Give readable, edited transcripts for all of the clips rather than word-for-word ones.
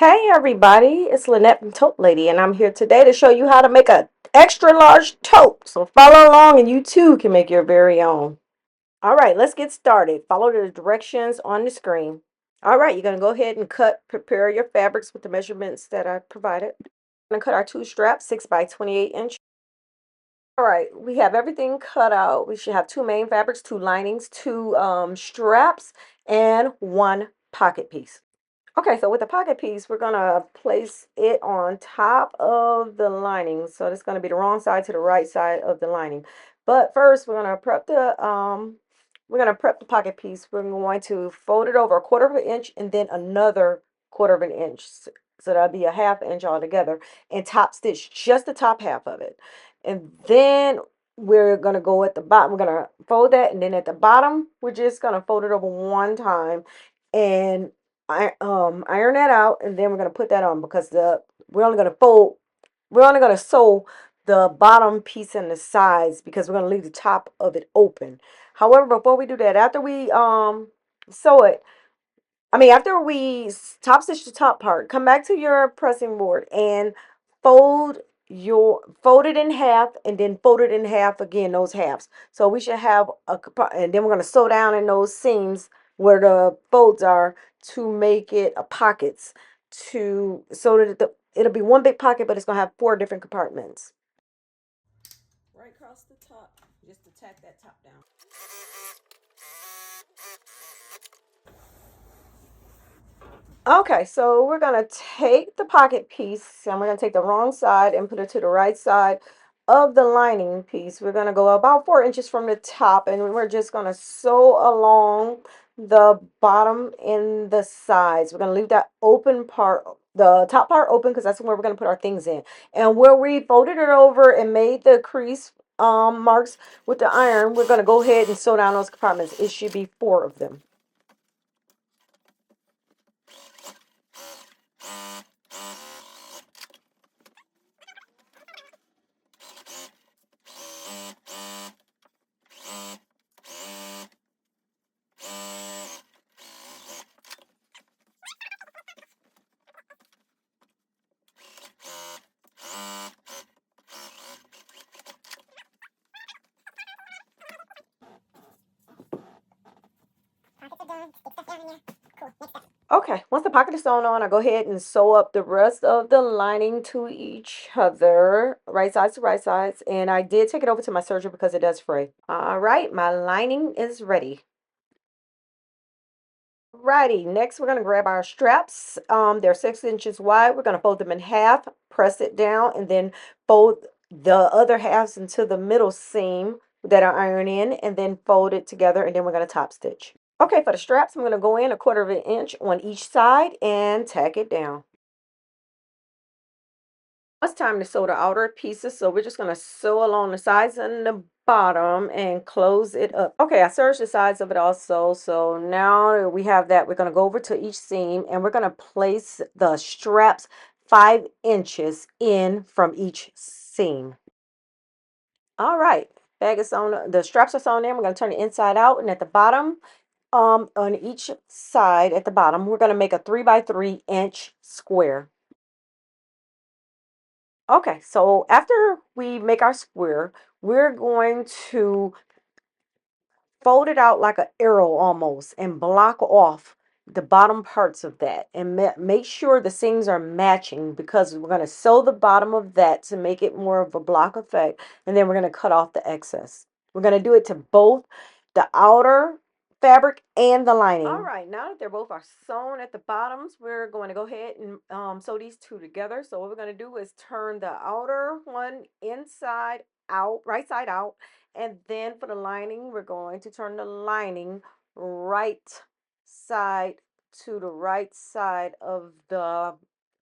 Hey everybody, it's Lynette from Tote Lady, and I'm here today to show you how to make a extra large tote. So follow along and you too can make your very own. All right, let's get started. Follow the directions on the screen. All right, you're going to go ahead and prepare your fabrics with the measurements that I provided. We're going to cut our two straps, 6 by 28 inch. All right, we have everything cut out. We should have two main fabrics, two linings, two straps, and one pocket piece. Okay, so with the pocket piece, we're gonna place it on top of the lining. So it's gonna be the wrong side to the right side of the lining. But first, we're gonna prep the pocket piece. We're going to fold it over a quarter of an inch and then another quarter of an inch. So that'll be a half inch altogether, and top stitch just the top half of it. And then we're gonna go at the bottom. We're gonna fold that, and then at the bottom, we're just gonna fold it over one time and iron that out, and then we're gonna put that on because the we're only gonna fold we're only gonna sew the bottom piece and the sides because we're gonna leave the top of it open. However, before we do that, after we sew it, after we top stitch the top part, come back to your pressing board and fold fold it in half and then fold it in half again, those halves. So we should have and then we're going to sew down in those seams where the folds are to make it a pockets so that it'll be one big pocket, but it's going to have four different compartments. Right across the top, just to tack that top down. Okay, so we're gonna take the pocket piece and we're gonna take the wrong side and put it to the right side of the lining piece. We're gonna go about 4 inches from the top, and we're just gonna sew along the bottom and the sides. We're gonna leave that open part, the top part open, because that's where we're gonna put our things in. And where we folded it over and made the crease marks with the iron, we're gonna go ahead and sew down those compartments. It should be 4 of them. Okay, once the pocket is sewn on, I go ahead and sew up the rest of the lining to each other, right sides to right sides, and I did take it over to my serger because it does fray. All right, my lining is ready. Righty, next we're going to grab our straps. They're 6 inches wide. We're going to fold them in half, press it down, and then fold the other halves into the middle seam that I iron in, and then fold it together, and then we're going to top stitch. Okay, for the straps, I'm going to go in a quarter of an inch on each side and tack it down. It's time to sew the outer pieces, so we're just going to sew along the sides and the bottom and close it up. Okay, I serged the sides of it also, so now that we have that, we're going to go over to each seam and we're going to place the straps 5 inches in from each seam. All right, bag is sewn, the straps are sewn in. We're going to turn it inside out, and at the bottom, on each side at the bottom, we're going to make a 3 by 3 inch square. Okay, so after we make our square, we're going to fold it out like an arrow almost and block off the bottom parts of that, and make sure the seams are matching, because we're going to sew the bottom of that to make it more of a block effect, and then we're going to cut off the excess. We're going to do it to both the outer fabric and the lining. All right, now that they're both are sewn at the bottoms, we're going to go ahead and sew these two together. So what we're going to do is turn the outer one inside out, right side out, and then for the lining, we're going to turn the lining right side to the right side of the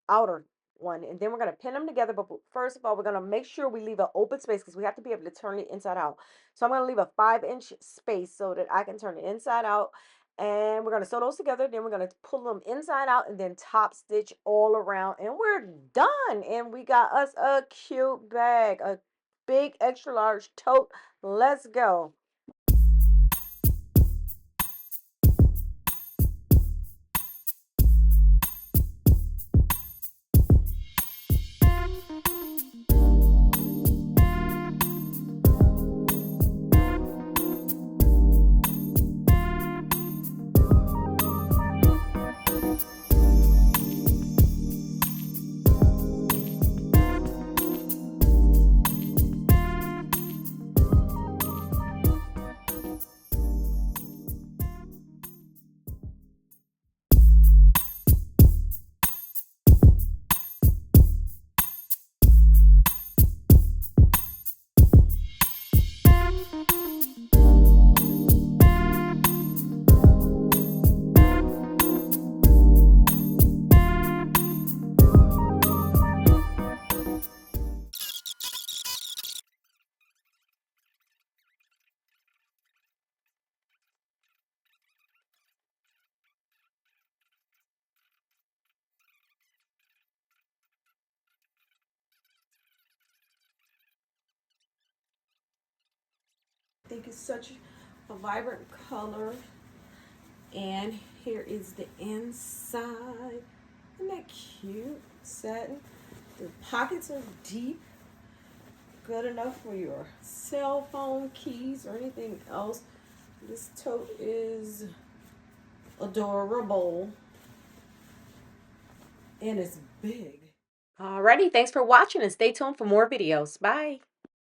outer one. And then we're going to pin them together. But first of all, we're going to make sure we leave an open space because we have to be able to turn it inside out. So I'm going to leave a 5-inch space so that I can turn it inside out. And we're going to sew those together. Then we're going to pull them inside out and then top stitch all around. And we're done. And we got us a cute bag, a big extra large tote. Let's go. think it's such a vibrant color. And here is the inside. Isn't that cute? Satin. The pockets are deep. Good enough for your cell phone, keys, or anything else. This tote is adorable. And it's big. Alrighty, thanks for watching and stay tuned for more videos. Bye.